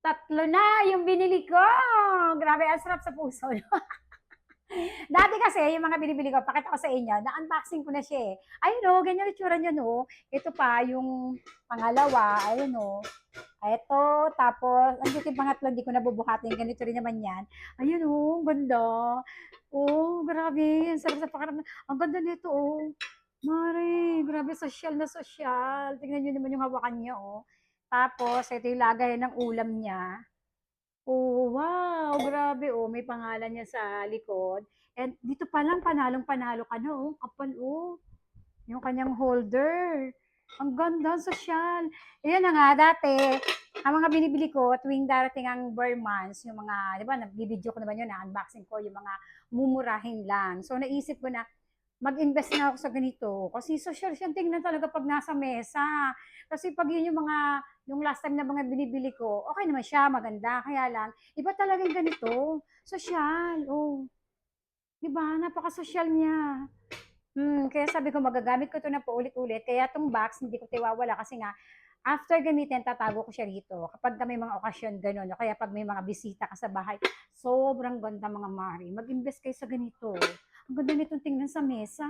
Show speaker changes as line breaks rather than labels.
Tatlo na yung binili ko. Grabe, ang sarap sa puso. Dati kasi, yung mga binibili ko, pakita ko sa inyo, na-unboxing ko na siya eh. Ayun o, ganyan yung tsura niya no. Ito pa, yung pangalawa, ayun o. Ito, tapos, ang yung pangatlo, hindi ko nabubuhatin, ganito rin naman yan. Ayun o, ganda. Oh, grabe, ang sarap sa pakiramdam. Ang ganda nito oh. Mare, grabe, social na social. Tingnan nyo naman yung hawakan niya oh. Tapos, ito yung lagay ng ulam niya. Oh, wow, grabe oh, may pangalan niya sa likod. And dito pa lang panalong-panalo ka na oh, kapal oh. Yung kanyang holder. Ang ganda, ang sosyal. Ayan na nga, dati, ang mga binibili ko, tuwing darating ang Burr months, yung mga, di ba, nag-video ko naman yun, na-unboxing ko, yung mga mumurahin lang. So, naisip ko na, mag-invest na ako sa ganito. Kasi social siyang tingnan talaga pag nasa mesa. Kasi pag yun yung mga, yung last time na mga binibili ko, okay naman siya, maganda. Kaya lang, iba talaga yung ganito. Social, oh. Di ba? Napaka-social niya. Kaya sabi ko magagamit ko 'to na paulit-ulit. Kaya 'tong box hindi ko tiwawala kasi nga after gamitin tatago ko siya rito kapag may mga okasyon gano'n o kaya 'pag may mga bisita ka sa bahay. Sobrang ganda mga mare. Mag-invest kayo sa ganito. Ang ganda nitong tingnan sa mesa.